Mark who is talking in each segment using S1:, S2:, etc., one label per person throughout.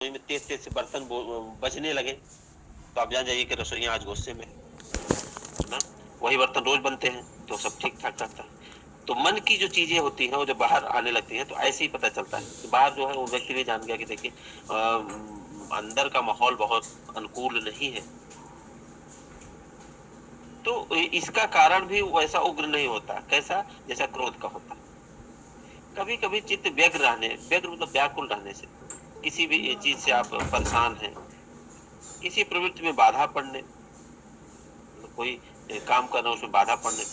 S1: रसोई में तेज तेज से बर्तन बजने लगे तो आप जान जाइए कि रसोइया आज गुस्से में ना। वही बर्तन रोज बनते हैं तो सब ठीक ठाक रहता है। तो मन की जो चीजें होती हैं वो जब बाहर आने लगती हैं तो ऐसे ही पता चलता है कि बाहर जो है वो व्यक्ति भी जान गया कि देखिए अंदर का माहौल बहुत अनुकूल नहीं है। तो इसका कारण भी वैसा उग्र नहीं होता, कैसा जैसा क्रोध का होता। कभी कभी चित्त व्यग्र मतलब व्याकुल रहने से, किसी भी चीज से आप परेशान हैं, किसी प्रवृत्ति में बाधा पड़ने, कोई काम कर रहे हो उसमें बाधा पड़ने,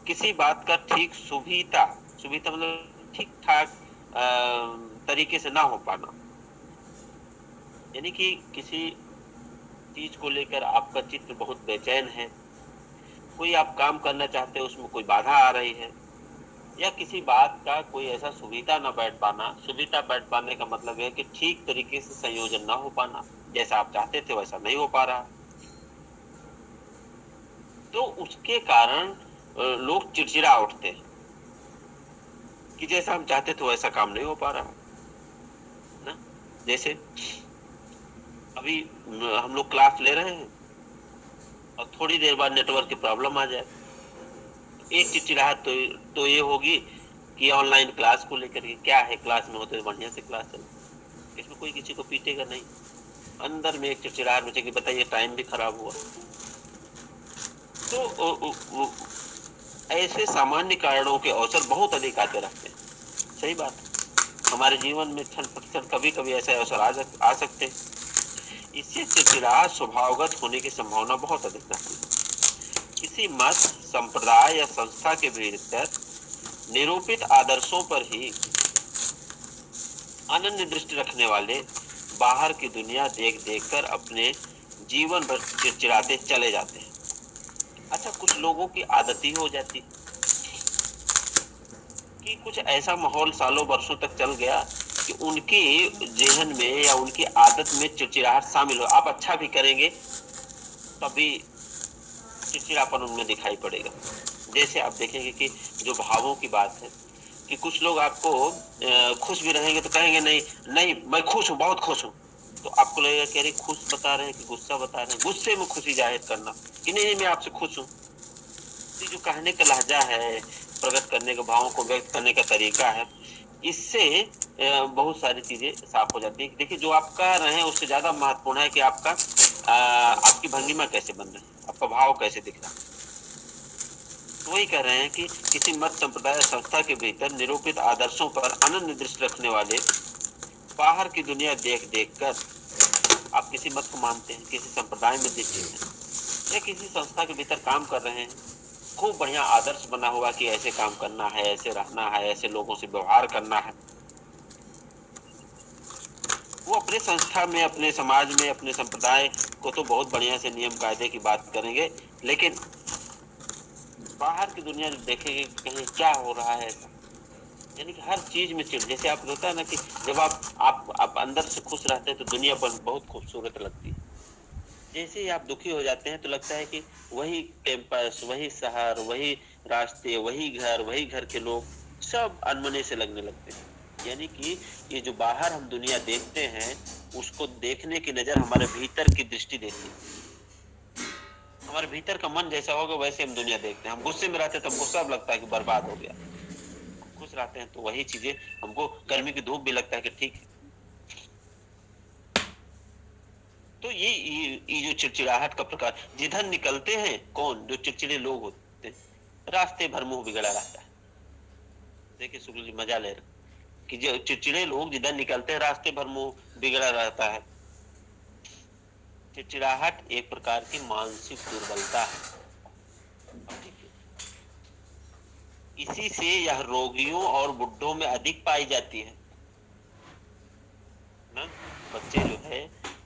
S1: किसी बात का ठीक सुविधा सुविधा मतलब ठीक ठाक तरीके से ना हो पाना, यानी कि किसी चीज को लेकर आपका चित्त बहुत बेचैन है, कोई आप काम करना चाहते हैं उसमें कोई बाधा आ रही है, या किसी बात का कोई ऐसा सुविधा न बैठ पाना। सुविधा बैठ पाने का मतलब है कि ठीक तरीके से संयोजन ना हो पाना, जैसा आप चाहते थे वैसा नहीं हो पा रहा, तो उसके कारण लोग चिड़चिड़ा उठते हैं कि जैसा हम चाहते थे वैसा काम नहीं हो पा रहा ना। जैसे अभी हम लोग क्लास ले रहे हैं और थोड़ी देर बाद नेटवर्क की प्रॉब्लम आ जाए, एक चिड़चिड़ाहट तो ये होगी कि ऑनलाइन क्लास को लेकर के क्या है, क्लास में होते बढ़िया से क्लास चले, इसमें कोई किसी को पीटेगा नहीं, अंदर में एक चिड़चिड़ाहट बचेगी, बताइए टाइम भी खराब हुआ। तो ऐसे सामान्य कारणों के अवसर बहुत अधिक आते रहते हैं। सही बात, हमारे जीवन में क्षण प्रतिक्षण कभी कभी ऐसे अवसर आ सकते हैं। इससे चिड़चिड़ाहट स्वभावगत होने की संभावना बहुत अधिक रहती है। किसी मत, संप्रदाय या संस्था के भीतर निरूपित आदर्शों पर ही अनन्य दृष्टि रखने वाले बाहर की दुनिया देख देख कर अपने जीवन भर चिड़चिड़ाते चले जाते हैं। अच्छा, कुछ लोगों की आदत ही हो जाती कि कुछ ऐसा माहौल सालों वर्षों तक चल गया कि उनके जेहन में या उनकी आदत में चिड़चिड़ाहट शामिल हो। आप अच्छा भी करेंगे तभी चिड़चिड़ापन उनमें दिखाई पड़ेगा। जैसे आप देखेंगे कि जो भावों की बात है कि कुछ लोग आपको खुश भी रहेंगे तो कहेंगे नहीं नहीं मैं खुश हूँ, बहुत खुश हूँ, तो आपको लगेगा कि अरे खुश बता रहे हैं कि गुस्सा बता रहे हैं। गुस्से में खुशी जाहिर करना कि नहीं मैं आपसे खुश हूँ, जो कहने का लहजा है, प्रकट करने के भावों को व्यक्त करने का तरीका है, इससे बहुत सारी चीजें साफ हो जाती है। देखिए, जो आप कह रहे हैं उससे ज्यादा महत्वपूर्ण है कि आपकी भंगिमा कैसे बन रही है, आपका भाव कैसे दिख रहा है। तो वही कह रहे हैं कि किसी मत, संप्रदाय, संस्था के भीतर निरूपित आदर्शों पर अनन्य दृष्टि रखने वाले बाहर की दुनिया देख देख कर, आप किसी मत को मानते हैं, किसी संप्रदाय में दीक्षित हैं या किसी संस्था के भीतर काम कर रहे हैं, खूब बढ़िया आदर्श बना हुआ कि ऐसे काम करना है, ऐसे रहना है, ऐसे लोगों से व्यवहार करना है। वो अपने संस्था में, अपने समाज में, अपने संप्रदाय को तो बहुत बढ़िया से नियम कायदे की बात करेंगे, लेकिन बाहर की दुनिया जब देखेंगे कहीं क्या हो रहा है ऐसा, यानी कि हर चीज में चिड़, जैसे आप होता है ना कि जब आप अंदर से खुश रहते हैं तो दुनिया पर बहुत खूबसूरत लगती है। जैसे ही आप दुखी हो जाते हैं तो लगता है कि वही कैंपस, वही शहर, वही रास्ते, वही घर के लोग सब अनमने से लगने लगते हैं। यानी कि ये जो बाहर हम दुनिया देखते हैं उसको देखने की नजर हमारे भीतर की दृष्टि देती है। हमारे भीतर का मन जैसा होगा वैसे हम दुनिया देखते हैं। हम गुस्से में रहते हैं तो हमको सब लगता है कि बर्बाद हो गया, खुश रहते हैं तो वही चीजें हमको, गर्मी की धूप भी लगता है कि ठीक है। तो ये जो चिड़चिड़ाहट का प्रकार, जिधर निकलते हैं कौन, जो चिड़चिड़े लोग होते हैं, रास्ते भर मुंह बिगड़ा रहता है। देखिए शुक्ल जी मजा ले रहे कि जो चिड़चिड़े लोग जिधर निकलते हैं रास्ते भर मुंह बिगड़ा रहता है। चिड़चिड़ाहट एक प्रकार की मानसिक दुर्बलता है। इसी से यह रोगियों और बुड्ढों में अधिक पाई जाती है ना। बच्चे जो है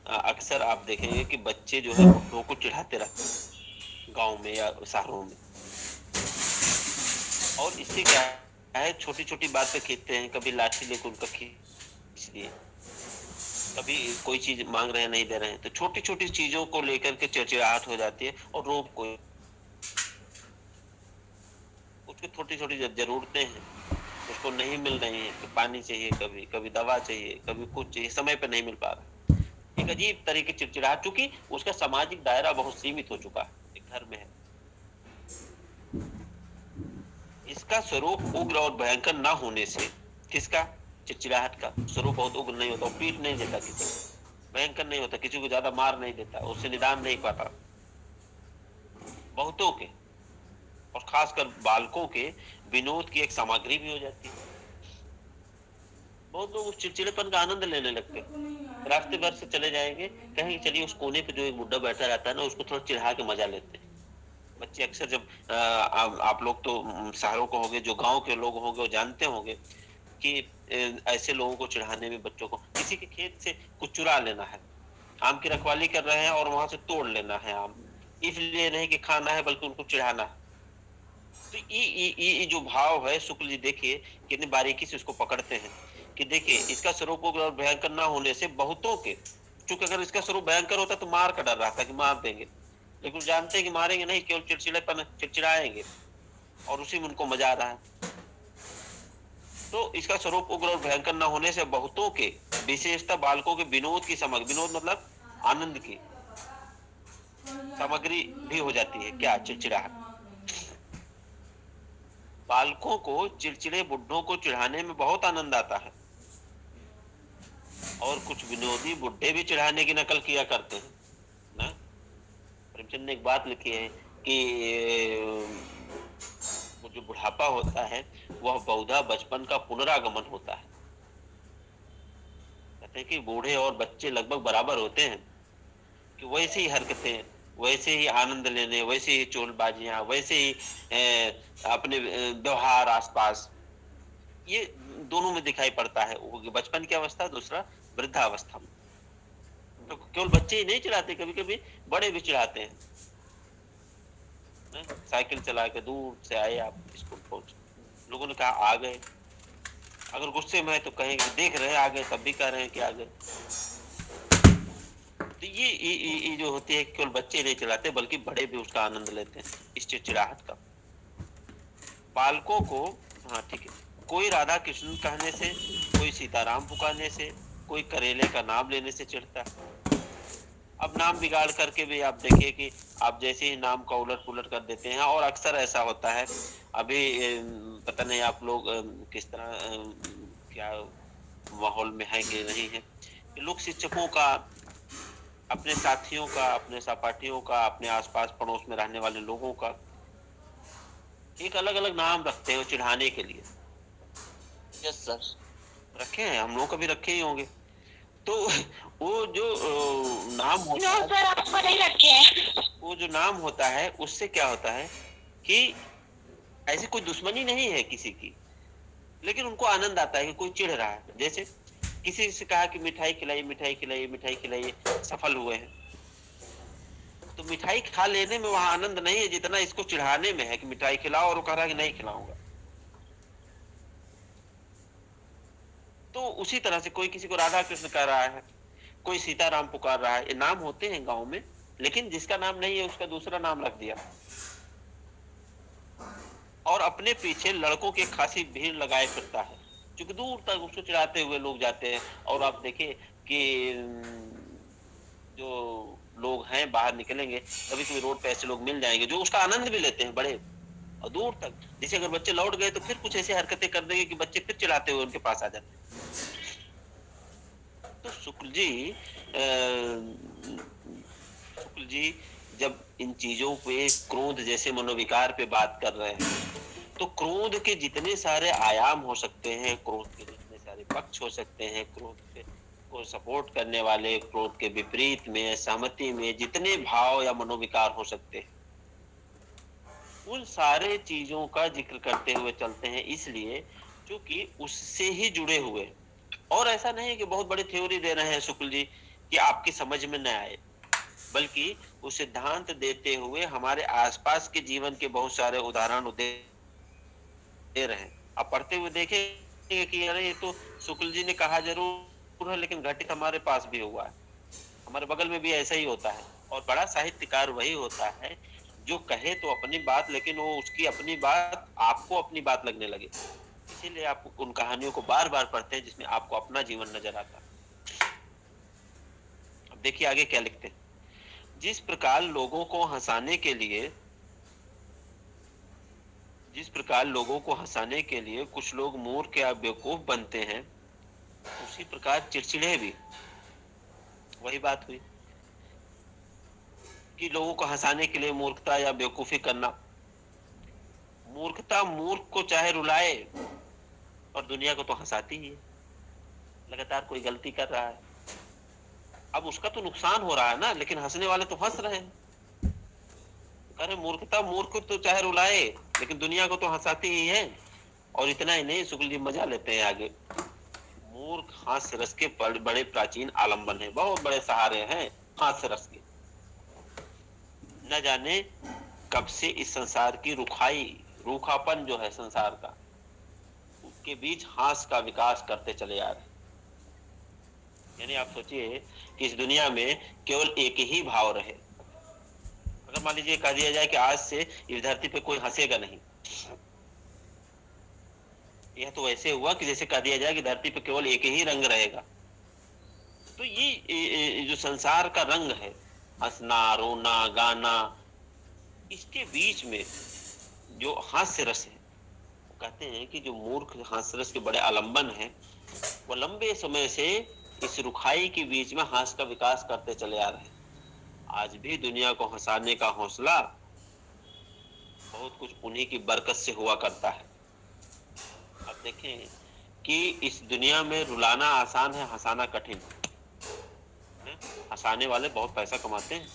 S1: अक्सर आप देखेंगे कि बच्चे जो है बुड्ढों को चिढ़ाते रहते हैं गांव में या शहरों में, और इससे क्या है, छोटी छोटी बात पे खींचते हैं, कभी लाठी लेकर उनका खींच दिए, कभी कोई चीज मांग रहे हैं नहीं दे रहे हैं, तो छोटी छोटी चीजों को लेकर के चिड़चिड़ाहट हो जाती है। और रोग को, उसकी छोटी छोटी जरूरतें हैं उसको नहीं मिल रही है, तो पानी चाहिए, कभी कभी दवा चाहिए, कभी कुछ चाहिए, समय पे नहीं मिल पा रहा, एक अजीब तरह की चिड़चिड़ाहट, चूंकि उसका सामाजिक दायरा बहुत सीमित हो चुका है, एक घर में है। इसका स्वरूप उग्र और भयंकर ना होने से, किसका, चिड़चिड़ाहट का स्वरूप बहुत उग्र नहीं होता, पीट नहीं देता किसी को, भयंकर नहीं होता, किसी को ज्यादा मार नहीं देता, उससे निदान नहीं पाता। बहुतों के और खासकर बालकों के विनोद की एक सामग्री भी हो जाती है। बहुत लोग उस चिड़चिड़ेपन का आनंद लेने लगते हैं, रास्ते भर से चले जाएंगे, कहेंगे चलिए उस कोने पे जो एक बुड्ढा बैठा रहता है ना, उसको थोड़ा चिढ़ा के मजा लेते हैं। बच्चे अक्सर जब आप लोग तो शहरों को होंगे, जो गांव के लोग होंगे वो जानते होंगे कि ऐसे लोगों को चिढ़ाने में, बच्चों को किसी के खेत से कुछ चुरा लेना है, आम की रखवाली कर रहे हैं और वहां से तोड़ लेना है आम, इसलिए नहीं कि खाना है बल्कि उनको चिढ़ाना है। तो ये जो भाव है, शुक्ल जी देखिए कितनी बारीकी से उसको पकड़ते हैं कि देखिए इसका स्वरूप और भयंकर ना होने से बहुतों के, क्योंकि अगर इसका स्वरूप भयंकर होता तो मार का डर रहता कि मार देंगे, लेकिन जानते हैं कि मारेंगे नहीं, केवल चिड़चिड़ेपन, चिड़चिड़ाएंगे और उसी में उनको मजा आ रहा है। तो इसका स्वरूप उग्र और भयंकर न होने से बहुतों के, विशेषतः बालकों के विनोद की सामग्री, विनोद मतलब आनंद की सामग्री भी हो जाती है, क्या, चिड़चिड़ाहट। बालकों को चिड़चिड़े बुड्ढों को चिढ़ाने में बहुत आनंद आता है, और कुछ विनोदी बुड्ढे भी चिढ़ाने की नकल किया करते हैं ना। प्रेमचंद ने एक बात लिखी है कि वो जो बुढ़ापा होता है वह बहुधा बचपन का पुनरागमन होता है। कहते हैं कि बूढ़े और बच्चे लगभग बराबर होते हैं, कि वैसे ही हरकतें, वैसे ही आनंद लेने, वैसे ही चोलबाजियां, वैसे ही अपने व्यवहार आसपास, ये दोनों में दिखाई पड़ता है। वो बचपन की अवस्था, दूसरा वृद्धावस्था में। तो केवल बच्चे ही नहीं चिढ़ाते, कभी कभी बड़े भी चिढ़ाते हैं। साइकिल चला के दूर से आए आप, स्कूल पहुंचे, लोगों ने कहा आ गए, अगर गुस्से में है तो कहेंगे देख रहे आ गए, तब भी कह रहे हैं कि आ गए। तो ये जो होती है, केवल बच्चे नहीं चिढ़ाते बल्कि बड़े भी उसका आनंद लेते हैं, इस चिड़चिड़ाहट का। बालकों को, हाँ ठीक है, कोई राधा कृष्ण कहने से, कोई सीताराम पुकारने से, कोई करेले का नाम लेने से चिढ़ता है। अब नाम बिगाड़ करके भी आप देखिए कि आप जैसे ही नाम का उलट पुलट कर देते हैं, और अक्सर ऐसा होता है। अभी पता नहीं आप लोग किस तरह क्या माहौल में है कि नहीं है, कि लोग शिक्षकों का, अपने साथियों का, अपने सहपाठियों का, अपने आसपास पड़ोस में रहने वाले लोगों का एक अलग अलग नाम रखते हैं चिढ़ाने के लिए। यस सर, रखे हैं, हम लोग कभी रखे ही होंगे। तो वो जो नाम होता है, सर आपको नहीं रखे हैं, वो जो नाम होता है उससे क्या होता है कि ऐसी कोई दुश्मनी नहीं है किसी की, लेकिन उनको आनंद आता है कि कोई चिढ़ रहा है। जैसे किसी से कहा कि मिठाई खिलाइए, मिठाई खिलाइए, मिठाई खिलाइए, सफल हुए हैं, तो मिठाई खा लेने में वहां आनंद नहीं है जितना इसको चिढ़ाने में है कि मिठाई खिलाओ, और वो कह रहा है कि नहीं खिलाऊंगा। तो उसी तरह से कोई किसी को राधा कृष्ण कह रहा है, कोई सीताराम पुकार रहा है, ये नाम होते हैं गांव में, लेकिन जिसका नाम नहीं है उसका दूसरा नाम रख दिया, और अपने पीछे लड़कों की खासी भीड़ लगाए फिरता है, क्योंकि दूर तक उसको चिढ़ाते हुए लोग जाते हैं। और आप देखिए कि जो लोग हैं बाहर निकलेंगे, कभी कभी रोड पे ऐसे लोग मिल जाएंगे जो उसका आनंद भी लेते हैं बड़े, और दूर तक, जैसे अगर बच्चे लौट गए तो फिर कुछ ऐसी हरकतें कर देंगे कि बच्चे फिर चिढ़ाते हुए उनके पास आ जाते हैं। तो शुक्ल जी शुक्ल जी जब इन चीजों पे, क्रोध जैसे मनोविकार पे बात कर रहे हैं, तो क्रोध के जितने सारे आयाम हो सकते हैं, क्रोध के जितने सारे पक्ष हो सकते हैं, क्रोध के को सपोर्ट करने वाले, क्रोध के विपरीत में, सहमति में जितने भाव या मनोविकार हो सकते हैं, उन सारे चीजों का जिक्र करते हुए चलते हैं, इसलिए क्योंकि उससे ही जुड़े हुए। और ऐसा नहीं कि बहुत बड़ी थ्योरी दे रहे हैं शुक्ल जी कि आपकी समझ में न आए, बल्कि वो सिद्धांत देते हुए हमारे आसपास के जीवन के बहुत सारे उदाहरण दे रहे हैं। आप पढ़ते हुए देखेंगे कि अरे ये तो शुक्ल जी ने कहा जरूर है, लेकिन घटित हमारे पास भी हुआ है, हमारे बगल में भी ऐसा ही होता है। और बड़ा साहित्यकार वही होता है जो कहे तो अपनी बात, लेकिन वो उसकी अपनी बात आपको अपनी बात लगने लगे। इसीलिए आप उन कहानियों को बार बार पढ़ते हैं जिसमें आपको अपना जीवन नजर आता है। देखिए आगे क्या लिखते हैं। जिस प्रकार लोगों को हंसाने के लिए कुछ लोग मूर्ख या बेवकूफ बनते हैं, उसी प्रकार चिड़चिड़े भी। वही बात हुई कि लोगों को हंसाने के लिए मूर्खता या बेवकूफी करना। मूर्खता मूर्ख को चाहे रुलाए, और दुनिया को तो हंसाती ही है। लगातार कोई गलती कर रहा है, अब उसका तो नुकसान हो रहा है ना, लेकिन हंसने वाले तो हंस रहे हैं। कह रहे मूर्खता मूर्ख को तो चाहे रुलाए, लेकिन दुनिया को तो हंसाती ही है। और इतना ही नहीं, शुक्ल जी मजा लेते हैं आगे। मूर्ख हास्य रस के बड़े प्राचीन आलंबन है, बहुत बड़े सहारे हैं हास्य रस के। न जाने कब से इस संसार की रूखापन जो है संसार का, उसके बीच हास्य का विकास करते चले आ रहे हैं। यानी आप सोचिए कि इस दुनिया में केवल एक ही भाव रहे। अगर मान लीजिए कह दिया जाए कि आज से इस धरती पे कोई हंसेगा नहीं, यह तो ऐसे हुआ कि जैसे कह दिया जाए कि धरती पे केवल एक ही रंग रहेगा। तो ये जो संसार का रंग है, हंसना रोना गाना, इसके बीच में जो हास्य रस है, कहते हैं कि जो मूर्ख हास्य रस के बड़े आलंबन है, वो लंबे समय से इस रुखाई के बीच में हास्य का विकास करते चले आ रहे हैं। आज भी दुनिया को हंसाने का हौसला बहुत कुछ उन्हीं की बरकत से हुआ करता है। अब देखें कि इस दुनिया में रुलाना आसान है, हंसाना कठिन है। हंसाने वाले बहुत पैसा कमाते हैं।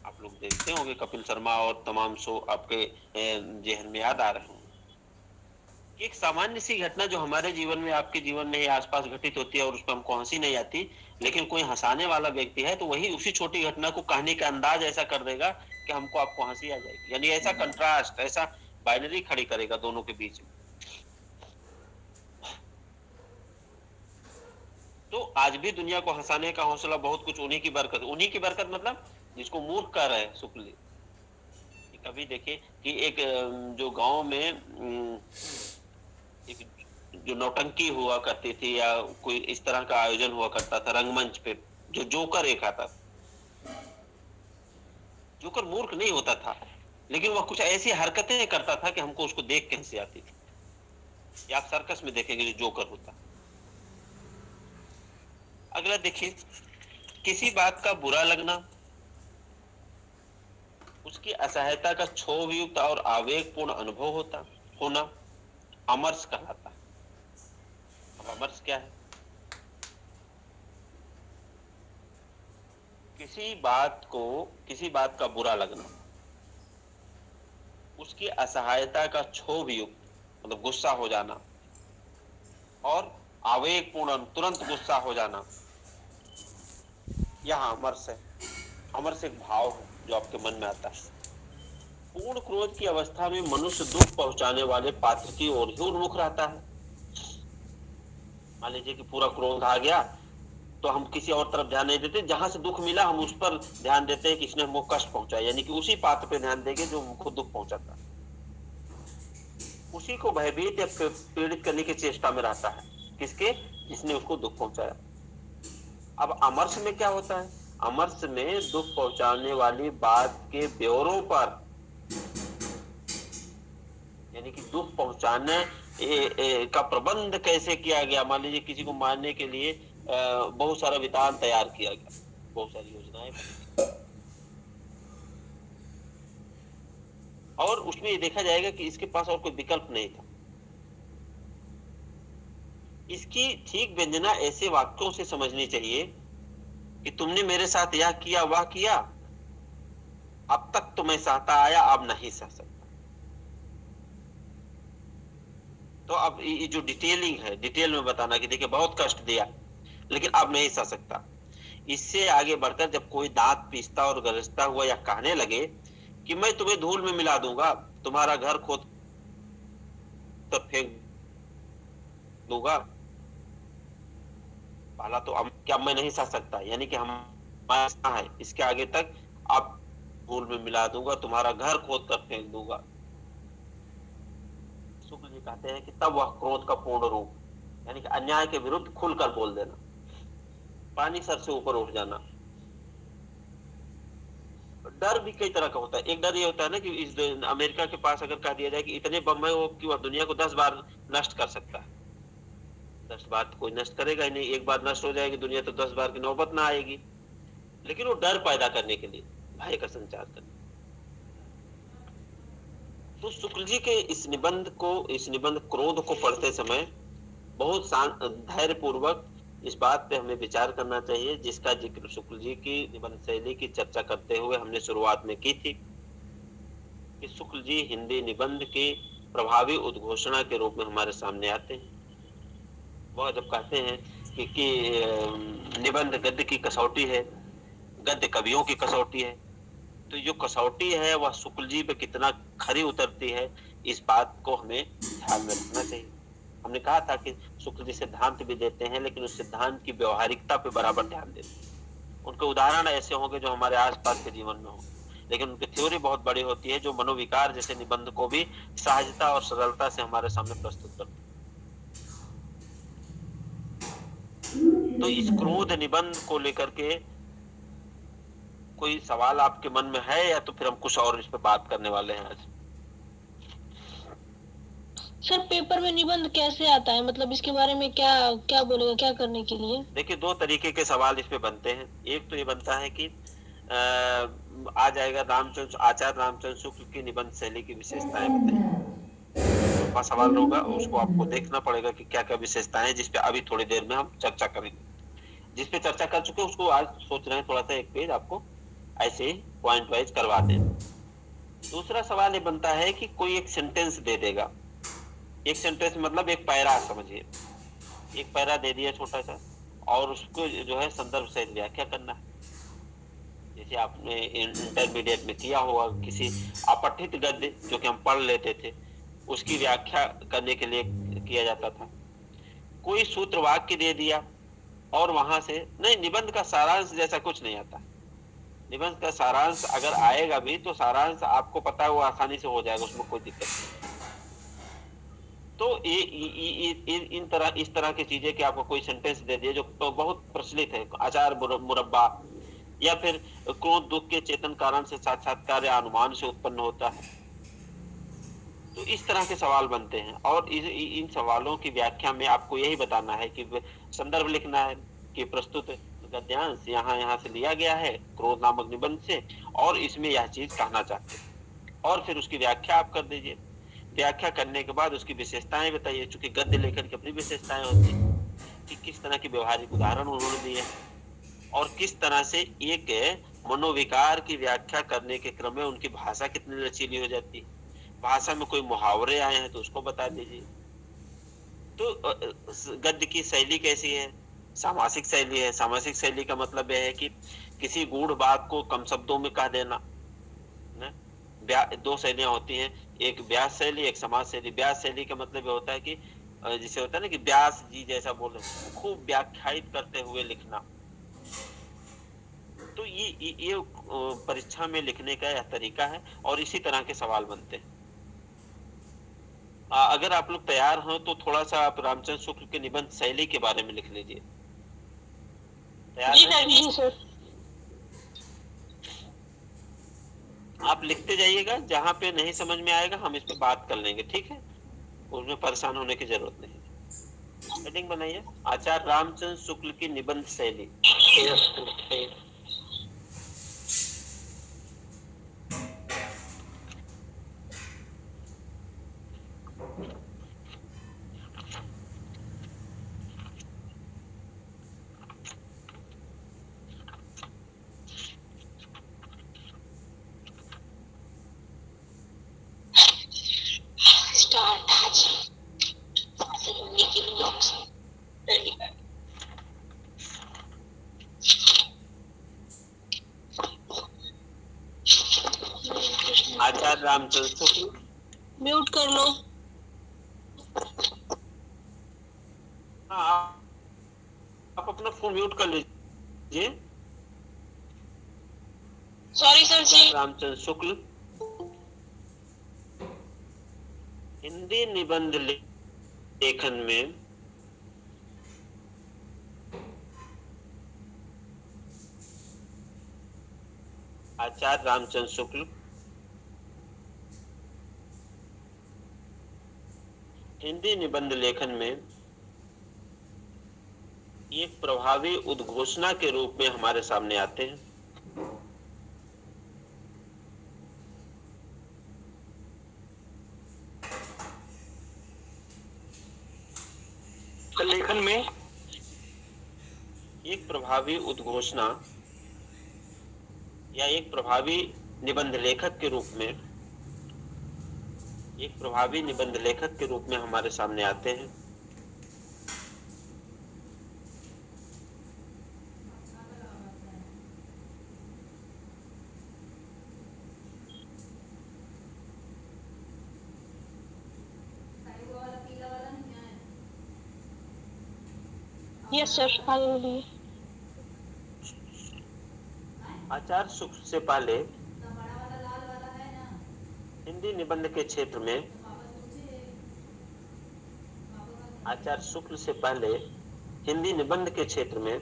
S1: आप लोग देखते होंगे कपिल शर्मा और तमाम शो आपके जेहन में याद आ रहे होंगे कि एक सामान्य सी घटना जो हमारे जीवन में, आपके जीवन में ही आसपास घटित होती है और उस पर हमको हंसी नहीं आती, लेकिन कोई हंसाने वाला व्यक्ति है तो वही उसी छोटी घटना को कहने का अंदाज ऐसा कर देगा कि हमको आपको हंसी आ जाएगी। यानी ऐसा कंट्रास्ट, ऐसा बाइनरी खड़ी करेगा दोनों के बीच में। तो आज भी दुनिया को हंसाने का हौसला बहुत कुछ उन्हीं की बरकत मतलब जिसको मूर्ख कह रहे हैं शुक्ल जी। कभी देखे कि एक जो गांव में एक जो नौटंकी हुआ करती थी या कोई इस तरह का आयोजन हुआ करता था रंगमंच पे, जो जोकर एक आता था। जोकर मूर्ख नहीं होता था, लेकिन वह कुछ ऐसी हरकतें करता था कि हमको उसको देख के हंसी आती थी। या आप सर्कस में देखेंगे जो जोकर होता। अगला देखिए, किसी बात का बुरा लगना, उसकी असहायता का क्षोभयुक्त और आवेगपूर्ण अनुभव होना अमर्ष कहलाता है। अब अमर्ष क्या है? किसी बात का बुरा लगना, उसकी असहायता का क्षोभयुक्त मतलब गुस्सा हो जाना, और आवेगपूर्ण तुरंत गुस्सा हो जाना, यह अमर्ष है। अमर्ष एक भाव है जो आपके मन में आता है। पूर्ण क्रोध की अवस्था में मनुष्य दुख पहुंचाने वाले पात्र की ओर ही उन्मुख रहता है। मान लीजिए कि पूरा क्रोध आ गया तो हम किसी और तरफ ध्यान नहीं देते, जहां से दुख मिला हम उस पर ध्यान देते हैं कि इसने हमको कष्ट पहुंचाया, यानी कि उसी पात्र पे ध्यान देंगे जो हमको दुख पहुंचाता है। उसी को भयभीत या पीड़ित करने की चेष्टा में रहता है, किसके? जिसने उसको दुख पहुंचाया। अब अमर्ष में क्या होता है? अमर्ष में दुख पहुंचाने वाली बात के ब्यौरों पर, यानी कि दुख पहुंचाने का प्रबंध कैसे किया गया। मान लीजिए किसी को मारने के लिए बहुत सारा विधान तैयार किया गया, बहुत सारी योजनाएं बनी, और उसमें ये देखा जाएगा कि इसके पास और कोई विकल्प नहीं था। इसकी ठीक व्यंजना ऐसे वाक्यों से समझनी चाहिए कि तुमने मेरे साथ यह किया वह किया, अब तक तो मैं सहता आया, अब नहीं सह सकता। तो अब ये जो डिटेलिंग है, डिटेल में बताना कि देखिए बहुत कष्ट दिया लेकिन अब नहीं सह सकता। इससे आगे बढ़कर जब कोई दांत पीसता और गरजता हुआ या कहने लगे कि मैं तुम्हें धूल में मिला दूंगा, तुम्हारा घर खोद कर फेंक दूंगा, पहला तो अब क्या मैं नहीं सह सकता, यानी कि हम है इसके आगे तक अब धूल में मिला दूंगा, तुम्हारा घर खोद कर फेंक दूंगा। शुक्ल जी कहते हैं कि तब वह क्रोध का पूर्ण रूप, यानी कि अन्याय के विरुद्ध खुलकर बोल देना, पानी सर से ऊपर उठ जाना, डर भी कई तरह का होता है। एक डर ये होता है ना कि अमेरिका के पास अगर कह दिया जाए कि इतने बम है वो कि वह दुनिया को 10 बार नष्ट कर सकता है। 10 बार तो कोई नष्ट करेगा ही नहीं, एक बार नष्ट हो जाएगी दुनिया तो 10 बार की नौबत ना आएगी। लेकिन वो डर पैदा करने के लिए, भय का संचार करने। तो शुक्ल जी के इस निबंध क्रोध को पढ़ते समय बहुत धैर्य पूर्वक इस बात पे हमें विचार करना चाहिए, जिसका जिक्र शुक्ल जी की निबंध शैली की चर्चा करते हुए हमने शुरुआत में की थी कि शुक्ल जी हिंदी निबंध की प्रभावी उद्घोषणा के रूप में हमारे सामने आते हैं। वह जब कहते हैं कि निबंध गद्य की कसौटी है, गद्य कवियों की कसौटी है, तो जो कसौटी है वह शुक्ल जी पे कितना खरी उतरती है, इस बात को हमें ध्यान में रखना चाहिए। हमने कहा था कि शुक्ल जी सिद्धांत भी देते हैं, लेकिन उस सिद्धांत की व्यवहारिकता पे बराबर ध्यान देते हैं। उनके उदाहरण ऐसे होंगे जो हमारे आसपास के जीवन में हो, लेकिन उनकी थ्योरी बहुत बड़ी होती है जो मनोविकार जैसे निबंध को भी सहजता और सरलता से हमारे सामने प्रस्तुत करती है। तो इस क्रोध निबंध को लेकर के कोई सवाल आपके मन में है, या तो फिर हम कुछ और इस पे बात करने वाले हैं आज?
S2: सर पेपर में निबंध कैसे आता है, मतलब इसके बारे में क्या क्या बोलेगा, क्या करने के लिए?
S1: देखिए, दो तरीके के सवाल इस पे बनते हैं। एक तो ये बनता है कि आ जाएगा आचार्य रामचंद्र शुक्ल की निबंध शैली की विशेषताएं बताइए। लंबा सवाल होगा, उसको आपको देखना पड़ेगा कि क्या क्या विशेषताएं हैं, जिसपे अभी थोड़ी देर में हम चर्चा करेंगे। जिसपे चर्चा कर चुके उसको आज सोच रहे हैं थोड़ा सा एक पेज आपको ऐसे ही पॉइंट वाइज करवा दें। दूसरा सवाल ये बनता है कि कोई एक सेंटेंस दे देगा। एक सेंटेंस मतलब एक पैरा समझिए, एक पैरा दे दिया छोटा सा, और उसको जो है संदर्भ सहित व्याख्या करना है। जैसे आपने इंटरमीडिएट में किया होगा, किसी अपठित गद्य जो कि हम पढ़ लेते थे उसकी व्याख्या करने के लिए किया जाता था। कोई सूत्र वाक्य दे दिया और वहां से नहीं, निबंध का सारांश जैसा कुछ नहीं आता। निबंध का सारांश अगर आएगा भी तो सारांश आपको पता है वो आसानी से हो जाएगा, उसमें कोई दिक्कत नहीं। तो इस तरह की चीजें कि आपको कोई सेंटेंस दे दिए जो बहुत प्रचलित है, आचार मुरब्बा, या फिर क्रोध दुख के चेतन कारण से साक्षात्कार या अनुमान से उत्पन्न होता है। तो इस तरह के सवाल बनते हैं, और इन सवालों की व्याख्या में आपको यही बताना है कि संदर्भ लिखना है कि प्रस्तुत गद्यांश यहाँ से लिया गया है क्रोध नामक निबंध से, और इसमें यह चीज कहना चाहते हैं, और फिर उसकी व्याख्या आप कर दीजिए। व्याख्या करने के बाद उसकी विशेषताएं बताइए, चूंकि गद्य लेखन की अपनी विशेषताएं होती है कि किस तरह के व्यवहारिक उदाहरण उन्होंने दिए और किस तरह से एक मनोविकार की व्याख्या करने के क्रम में उनकी भाषा कितनी लचीली हो जाती है। भाषा में कोई मुहावरे आए हैं तो उसको बता दीजिए। तो गद्य की शैली कैसी है? सामासिक शैली है। सामासिक शैली का मतलब यह है कि किसी गूढ़ बात को कम शब्दों में कह देना ना। दो शैलियां होती हैं, एक व्यास शैली, एक समाज शैली। व्यास शैली का मतलब ये होता है कि जिसे होता है ना कि व्यास जी जैसा बोले, खूब व्याख्यायित करते हुए लिखना। तो ये परीक्षा में लिखने का यह तरीका है, और इसी तरह के सवाल बनते हैं। अगर आप लोग तैयार हो तो थोड़ा सा आप रामचंद्र शुक्ल के निबंध शैली के बारे में लिख लीजिए। तैयार हैं?
S2: जी सर।
S1: आप लिखते जाइएगा, जहां पे नहीं समझ में आएगा हम इस पे बात कर लेंगे, ठीक है? उसमें परेशान होने की जरूरत नहीं। हेडिंग बनाइए, आचार्य रामचंद्र शुक्ल की निबंध शैली। आचार्य रामचंद्र शुक्ल।
S2: म्यूट कर लो।
S1: हाँ, आप अपना फोन म्यूट कर लीजिए।
S2: सॉरी सर जी।
S1: रामचंद्र शुक्ल हिंदी निबंध लेखन में आचार्य रामचंद्र शुक्ल हिंदी निबंध लेखन में एक प्रभावी उद्घोषणा के रूप में हमारे सामने आते हैं। लेखन में एक प्रभावी उद्घोषणा या एक प्रभावी निबंध लेखक के रूप में हमारे सामने आते हैं।
S2: यस सर, आगे बोलिए।
S1: आचार्य शुक्ल से पहले हिंदी निबंध के क्षेत्र में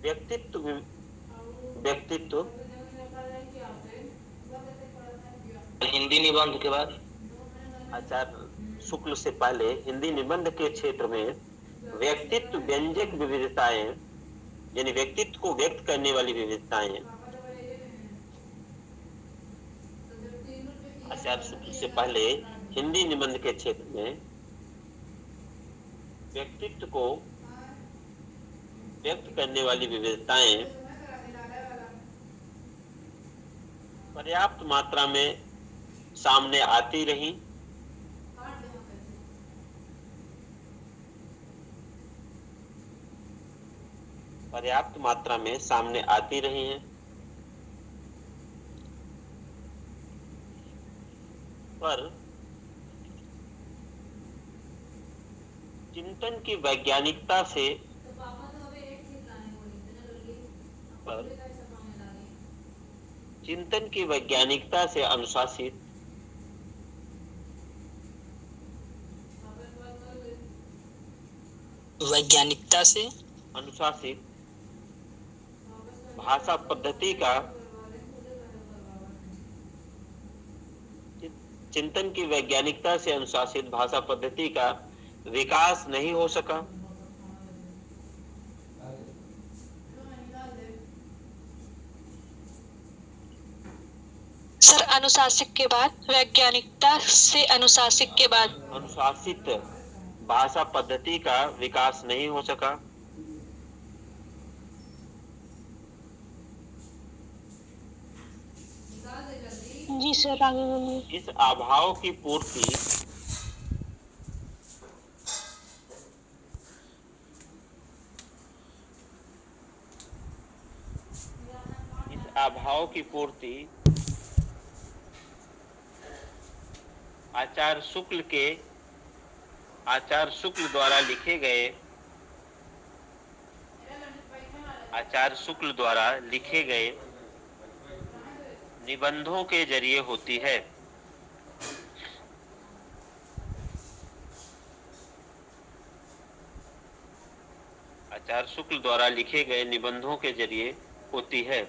S1: व्यक्तित्व
S3: हिंदी निबंध के बाद
S1: आचार्य शुक्ल से पहले हिंदी निबंध के क्षेत्र में व्यक्तित्व व्यंजक विविधताएं, यानी व्यक्तित्व को व्यक्त करने वाली विविधताएं आचार्य शुक्ल से पहले हिंदी निबंध के क्षेत्र में व्यक्तित्व को व्यक्त करने वाली विविधताएं पर्याप्त मात्रा में सामने आती रही। हैं। पर चिंतन की वैज्ञानिकता से अनुशासित भाषा पद्धति का विकास नहीं हो सका।
S2: सर, अनुशासित के बाद वैज्ञानिकता से अनुशासित के बाद
S1: अनुशासित भाषा पद्धति का विकास नहीं हो सका।
S2: जी सर, आगे बोलिए।
S1: इस अभाव की पूर्ति आचार्य शुक्ल द्वारा लिखे गए निबंधों के जरिए होती है। आचार्य शुक्ल द्वारा लिखे गए निबंधों के जरिए होती है।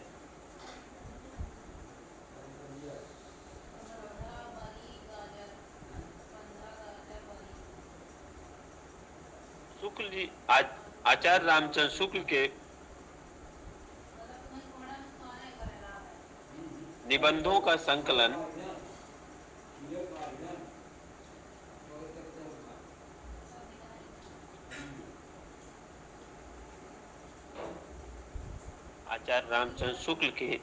S1: आचार्य रामचंद्र शुक्ल के निबंधों का संकलन आचार्य रामचंद्र शुक्ल के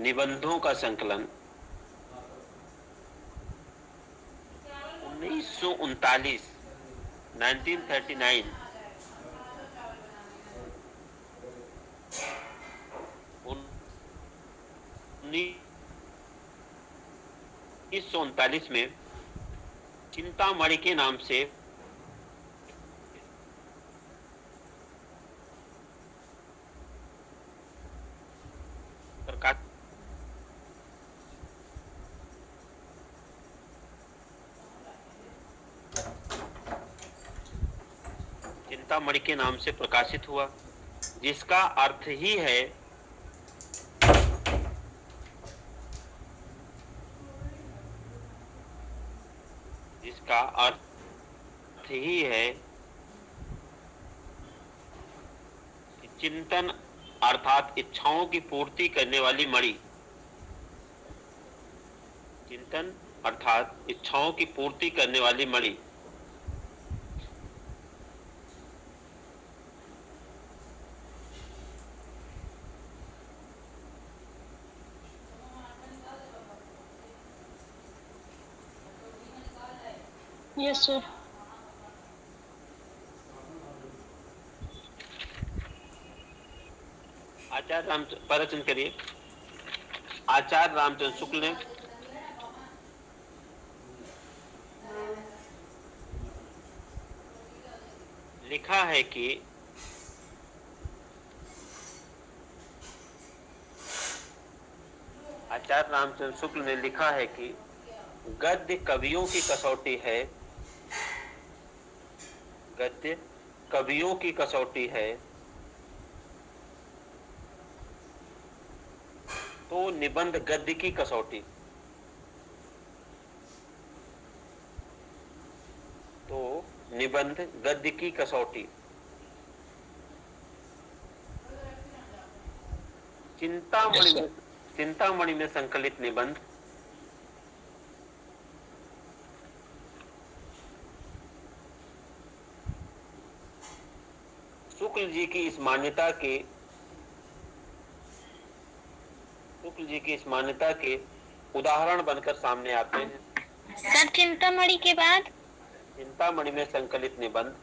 S1: निबंधों का संकलन 1939 1939 में चिंतामणि के नाम से प्रकाशित चिंतामणि के नाम से प्रकाशित हुआ, जिसका अर्थ ही है जिसका अर्थ ही है कि चिंतन अर्थात इच्छाओं की पूर्ति करने वाली मणि। चिंतन अर्थात इच्छाओं की पूर्ति करने वाली मणि।
S2: Yes sir.
S1: आचार्य प्रवचन करिए। आचार्य रामचंद्र शुक्ल ने लिखा है कि आचार्य रामचंद्र शुक्ल ने लिखा है कि गद्य कवियों की कसौटी है। गद्य कवियों की कसौटी है, तो निबंध गद्य की कसौटी। तो निबंध गद्य की कसौटी। चिंतामणि में संकलित निबंध शुक्ल जी की इस मान्यता के उदाहरण बनकर सामने आते हैं।
S4: सर चिंतामणि के बाद
S1: चिंतामणि में संकलित निबंध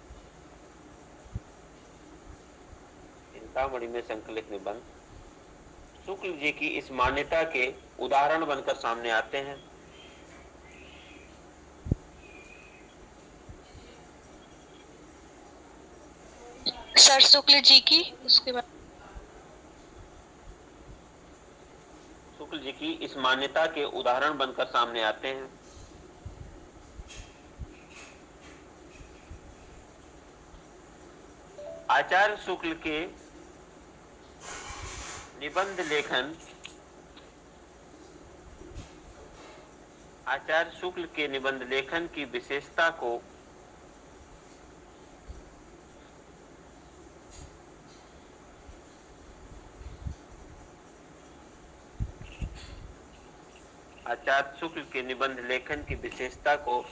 S1: शुक्ल जी की इस मान्यता के उदाहरण बनकर सामने आते हैं।
S4: सर शुक्ल जी की उसके बाद
S1: शुक्ल जी की इस मान्यता के उदाहरण बनकर सामने आते हैं। आचार्य शुक्ल के निबंध लेखन की विशेषता को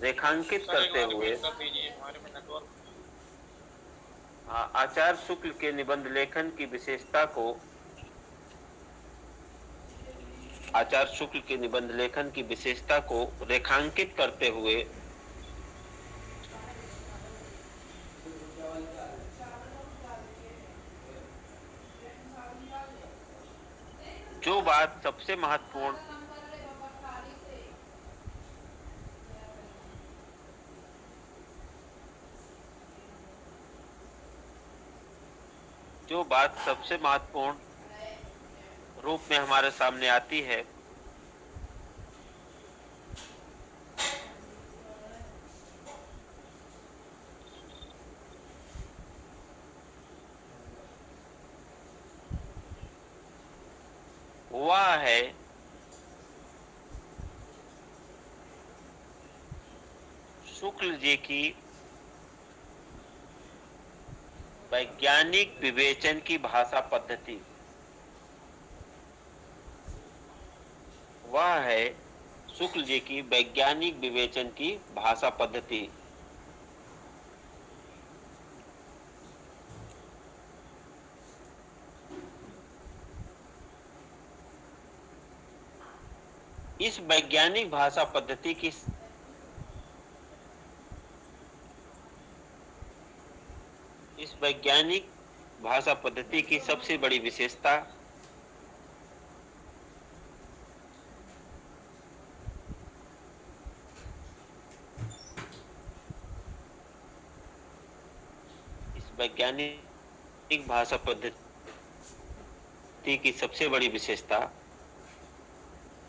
S1: रेखांकित करते हुए आचार्य शुक्ल के निबंध लेखन की विशेषता को रेखांकित करते हुए जो बात सबसे महत्वपूर्ण रूप में हमारे सामने आती है, वह है शुक्ल जी की वैज्ञानिक विवेचन की भाषा पद्धति। वह है शुक्ल जी की वैज्ञानिक विवेचन की भाषा पद्धति। इस वैज्ञानिक भाषा पद्धति की सबसे बड़ी विशेषता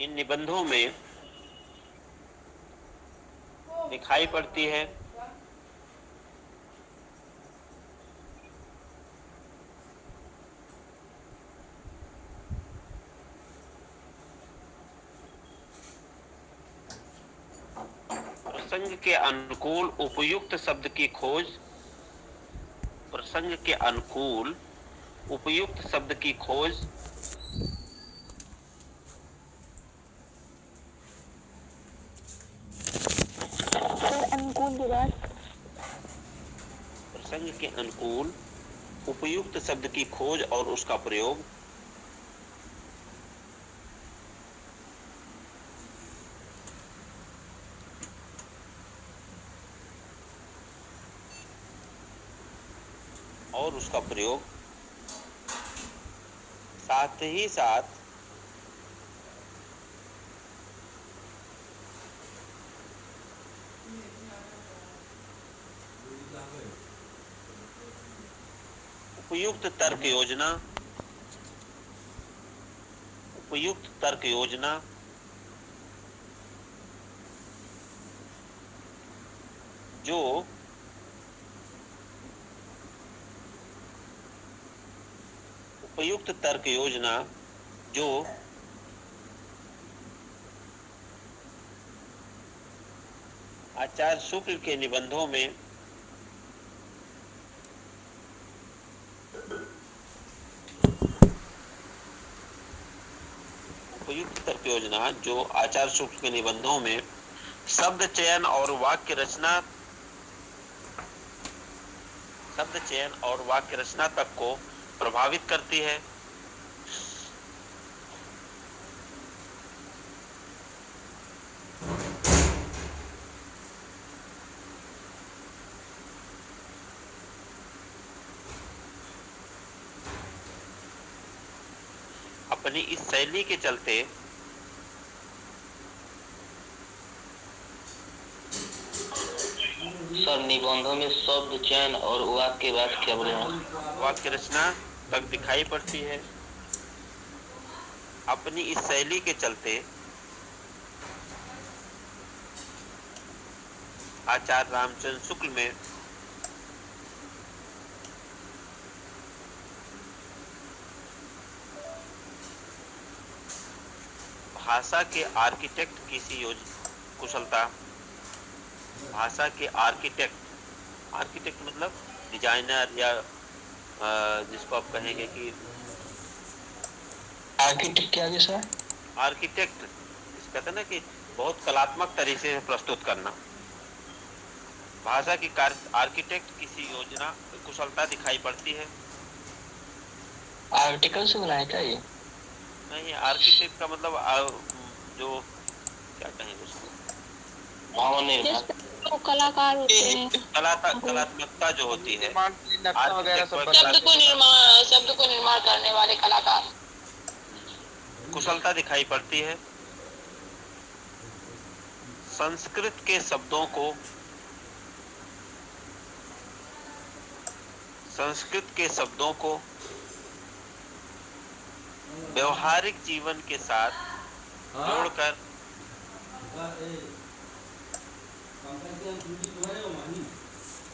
S1: इन निबंधों में दिखाई पड़ती है। प्रसंग के अनुकूल उपयुक्त शब्द की खोज, प्रसंग के अनुकूल उपयुक्त शब्द की खोज,
S2: अनुकूल के बाद
S1: प्रसंग के अनुकूल उपयुक्त शब्द की खोज और उसका प्रयोग, और उसका प्रयोग, साथ ही साथ उपयुक्त तर्क योजना, उपयुक्त तर्क योजना, जो उपयुक्त तर्क योजना जो आचार्य शुक्ल के निबंधों में उपयुक्त तर्क योजना जो आचार्य शुक्ल के निबंधों में शब्द चयन और वाक्य रचना, शब्द चयन और वाक्य रचना तक को प्रभावित करती है। अपनी इस शैली के चलते
S3: सर निबंधों में शब्द चयन और वाक्य के बाद क्या बोले हैं?
S1: वाक्य रचना तक दिखाई पड़ती है। अपनी इस शैली के चलते आचार्य रामचंद्र शुक्ल में भाषा के आर्किटेक्ट की सी कुशलता, भाषा के आर्किटेक्ट, आर्किटेक्ट मतलब डिजाइनर या जिसको आप कहेंगे कि
S3: आर्किटेक्ट क्या है सर?
S1: आर्किटेक्ट इस कहते हैं ना कि बहुत कलात्मक तरीके से प्रस्तुत करना। भाषा की आर्किटेक्ट किसी योजना कुशलता दिखाई पड़ती है।
S3: आर्टिकल से बनाया क्या ये?
S1: नहीं, आर्किटेक्ट का मतलब जो क्या कहेंगे उसको,
S3: भवन निर्माण,
S2: तो कलाकार होते हैं,
S1: कलात्मकता जो होती है,
S2: शब्द को निर्माण करने वाले कलाकार,
S1: कुशलता दिखाई पड़ती है। संस्कृत के शब्दों को, संस्कृत के शब्दों को व्यवहारिक जीवन के साथ जोड़कर,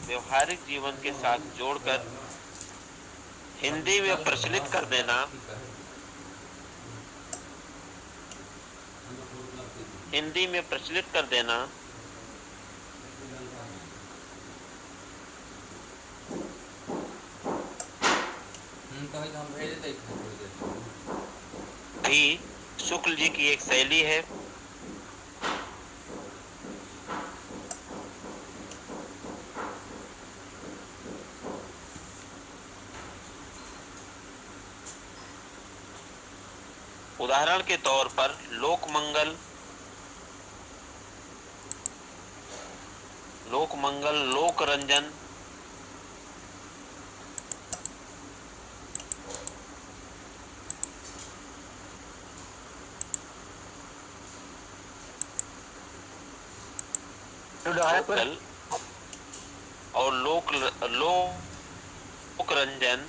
S1: व्यवहारिक जीवन के साथ जोड़कर हिंदी में प्रचलित कर देना, हिंदी में प्रचलित कर देना भी शुक्ल जी की एक शैली है। उदाहरण के तौर पर लोकमंगल, लोकमंगल, लोकरंजन, और लोकरंजन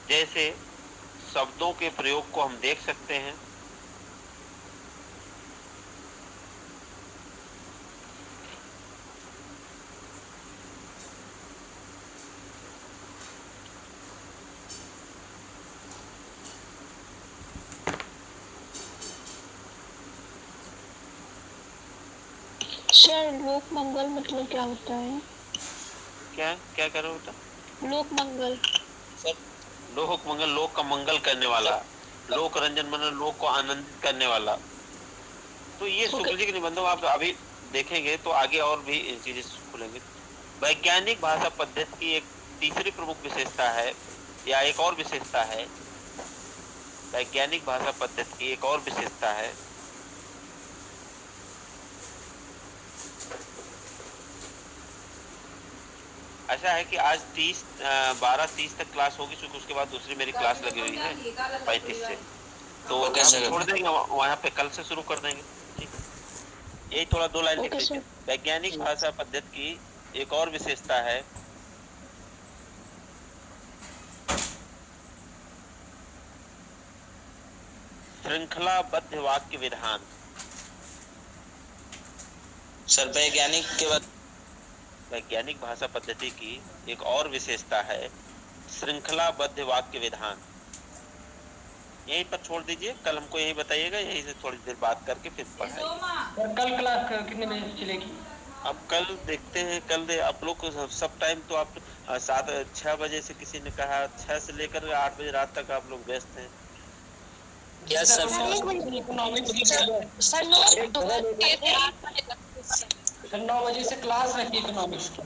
S1: जैसे शब्दों के प्रयोग को हम देख सकते हैं।
S2: सर लोक मंगल मतलब क्या होता है?
S1: क्या क्या करो बेटा?
S2: लोक मंगल।
S1: लोक मंगल, लोक का मंगल करने वाला। लोक रंजन मतलब लोक को आनंदित करने वाला। तो ये
S2: ओके।
S1: शुक्ल जी के निबंधों आप अभी देखेंगे तो आगे और भी चीजें खुलेंगे। वैज्ञानिक भाषा पद्धति की एक तीसरी प्रमुख विशेषता है, या एक और विशेषता है, वैज्ञानिक भाषा पद्धति की एक और विशेषता है, ऐसा है कि आज 12:30 तक क्लास होगी, क्योंकि उसके बाद दूसरी मेरी क्लास लगी हुई है 35 से, तो
S3: ओके
S1: हम
S3: सर।
S1: छोड़ देंगे, वहां पे कल से शुरू कर देंगे। ठीक, यही थोड़ा 2 लाइन लिख
S2: ओके
S1: लीजिए।
S2: सर।
S1: वैज्ञानिक भाषा पद्धति की एक और विशेषता है, श्रृंखलाबद्ध वाक्य विधान।
S3: सर वैज्ञानिक के बाद
S1: वैज्ञानिक भाषा पद्धति की एक और विशेषता है, श्रृंखलाबद्ध वाक्य विधान। यहीं पर छोड़ दीजिए, कल हमको यही बताइएगा, यहीं से थोड़ी देर बात करके फिर पढ़ाइए।
S5: कल क्लास कितने बजे से चलेगी?
S1: अब कल देखते हैं, आप लोग को सब टाइम तो आप 6 बजे से, किसी ने कहा 6 से लेकर 8 बजे रात तक आप लोग व्यस्त हैं।
S3: Yes sir.
S4: सर 9 बजे से 8 बजे तक।
S5: सर 9 बजे से क्लास रखी इकोनॉमिक्स की।